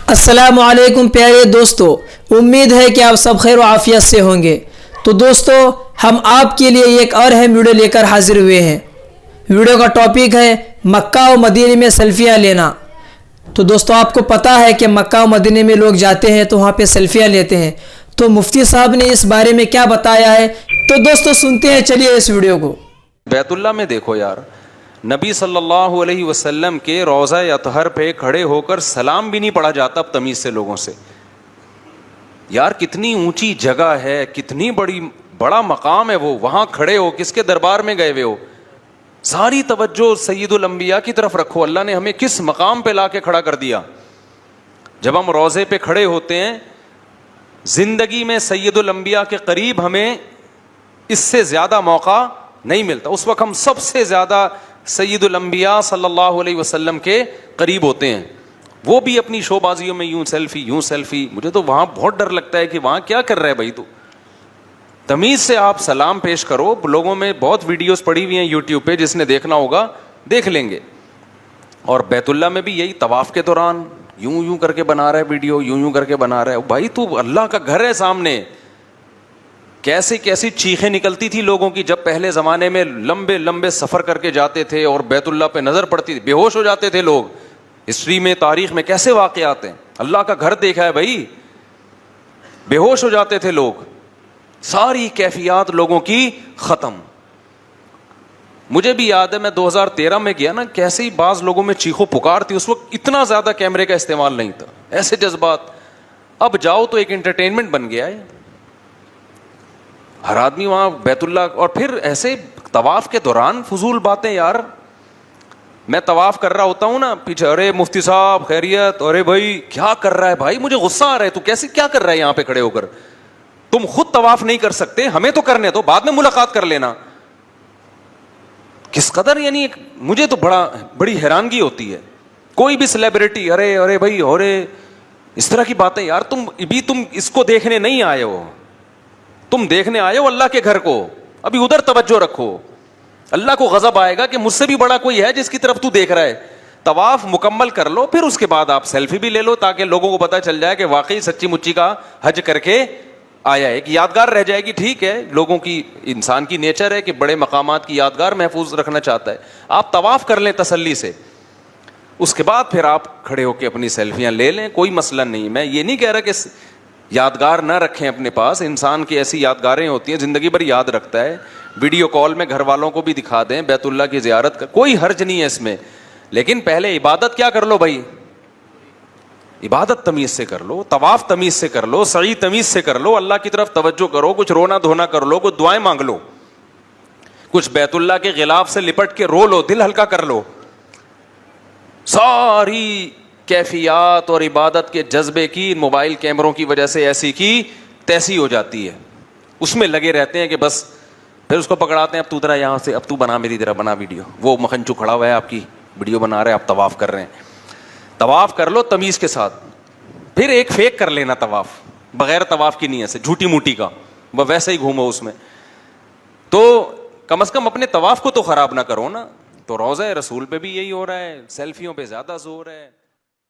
السلام علیکم پیارے دوستو، امید ہے کہ آپ سب خیر و عافیت سے ہوں گے۔ تو دوستو، ہم آپ کے لیے ایک اور اہم ویڈیو لے کر حاضر ہوئے ہیں۔ ویڈیو کا ٹاپک ہے مکہ و مدینے میں سیلفیاں لینا۔ تو دوستو، آپ کو پتہ ہے کہ مکہ و مدینے میں لوگ جاتے ہیں تو وہاں پہ سیلفیاں لیتے ہیں۔ تو مفتی صاحب نے اس بارے میں کیا بتایا ہے، تو دوستو سنتے ہیں، چلیے اس ویڈیو کو۔ بیت اللہ میں دیکھو یار، نبی صلی اللہ علیہ وسلم کے روضہ اطہر پہ کھڑے ہو کر سلام بھی نہیں پڑھا جاتا اب تمیز سے لوگوں سے۔ یار کتنی اونچی جگہ ہے، کتنی بڑا مقام ہے، وہ وہاں کھڑے ہو، کس کے دربار میں گئے ہوئے ہو؟ ساری توجہ سید الانبیاء کی طرف رکھو۔ اللہ نے ہمیں کس مقام پہ لا کے کھڑا کر دیا۔ جب ہم روضے پہ کھڑے ہوتے ہیں، زندگی میں سید الانبیاء کے قریب ہمیں اس سے زیادہ موقع نہیں ملتا۔ اس وقت ہم سب سے زیادہ سید الانبیاء صلی اللہ علیہ وسلم کے قریب ہوتے ہیں۔ وہ بھی اپنی شو بازیوں میں یوں سیلفی۔ مجھے تو وہاں بہت ڈر لگتا ہے کہ وہاں کیا کر رہا ہے بھائی تو۔ تمیز سے آپ سلام پیش کرو۔ لوگوں میں بہت ویڈیوز پڑی ہوئی ہیں یوٹیوب پہ، جس نے دیکھنا ہوگا دیکھ لیں گے۔ اور بیت اللہ میں بھی یہی طواف کے دوران یوں کر کے بنا رہا ہے ویڈیو، یوں کر کے بنا رہا ہے۔ بھائی تو اللہ کا گھر ہے سامنے۔ کیسی چیخیں نکلتی تھی لوگوں کی جب پہلے زمانے میں لمبے سفر کر کے جاتے تھے اور بیت اللہ پہ نظر پڑتی تھی، بے ہوش ہو جاتے تھے لوگ۔ ہسٹری میں، تاریخ میں کیسے واقعات ہیں، اللہ کا گھر دیکھا ہے بھائی، بے ہوش ہو جاتے تھے لوگ۔ ساری کیفیات لوگوں کی ختم۔ مجھے بھی یاد ہے، میں 2013 میں گیا نا، کیسے ہی بعض لوگوں میں چیخو پکار تھی۔ اس وقت اتنا زیادہ کیمرے کا استعمال نہیں تھا، ایسے جذبات۔ اب جاؤ تو ایک انٹرٹینمنٹ بن گیا ہے۔ ہر آدمی وہاں بیت اللہ، اور پھر ایسے طواف کے دوران فضول باتیں یار۔ میں طواف کر رہا ہوتا ہوں نا، پیچھے ارے مفتی صاحب خیریت، ارے بھائی کیا کر رہا ہے بھائی، مجھے غصہ آ رہا ہے، تو کیسے کیا کر رہا ہے یہاں پہ کھڑے ہو کر؟ تم خود طواف نہیں کر سکتے، ہمیں تو کرنے دو، بعد میں ملاقات کر لینا۔ کس قدر، یعنی مجھے تو بڑی حیرانگی ہوتی ہے۔ کوئی بھی سیلیبریٹی، ارے بھائی، اس طرح کی باتیں یار۔ تم اس کو دیکھنے نہیں آئے ہو، تم دیکھنے آئے ہو اللہ کے گھر کو۔ ابھی ادھر توجہ رکھو، اللہ کو غضب آئے گا کہ مجھ سے بھی بڑا کوئی ہے جس کی طرف تو دیکھ رہا ہے۔ طواف مکمل کر لو، پھر اس کے بعد آپ سیلفی بھی لے لو، تاکہ لوگوں کو پتہ چل جائے کہ واقعی سچی مچی کا حج کر کے آیا ہے۔ ایک یادگار رہ جائے گی۔ ٹھیک ہے، لوگوں کی، انسان کی نیچر ہے کہ بڑے مقامات کی یادگار محفوظ رکھنا چاہتا ہے۔ آپ طواف کر لیں تسلی سے، اس کے بعد پھر آپ کھڑے ہو کے اپنی سیلفیاں لے لیں، کوئی مسئلہ نہیں۔ میں یہ نہیں کہہ رہا کہ یادگار نہ رکھیں اپنے پاس، انسان کی ایسی یادگاریں ہوتی ہیں زندگی بھر یاد رکھتا ہے۔ ویڈیو کال میں گھر والوں کو بھی دکھا دیں بیت اللہ کی زیارت کا، کوئی حرج نہیں ہے اس میں۔ لیکن پہلے عبادت کیا کر لو بھائی، عبادت تمیز سے کر لو، طواف تمیز سے کر لو، سعی تمیز سے کر لو، اللہ کی طرف توجہ کرو، کچھ رونا دھونا کر لو، کچھ دعائیں مانگ لو، کچھ بیت اللہ کے غلاف سے لپٹ کے رو لو، دل ہلکا کر لو۔ ساری کیفیات اور عبادت کے جذبے کی موبائل کیمروں کی وجہ سے ایسی کی تیسی ہو جاتی ہے۔ اس میں لگے رہتے ہیں کہ بس، پھر اس کو پکڑاتے ہیں، اب تو ذرا یہاں سے، اب تو بنا میری طرح بنا ویڈیو۔ وہ مکھنچو کھڑا ہوا ہے آپ کی ویڈیو بنا رہے ہیں، آپ طواف کر رہے ہیں۔ طواف کر لو تمیز کے ساتھ، پھر ایک فیک کر لینا طواف، بغیر طواف کی نیت سے، جھوٹی موٹی کا، وہ ویسے ہی گھومو اس میں۔ تو کم از کم اپنے طواف کو تو خراب نہ کرو نا۔ تو روضہ رسول پہ بھی یہی ہو رہا ہے، سیلفیوں پہ زیادہ زور ہے۔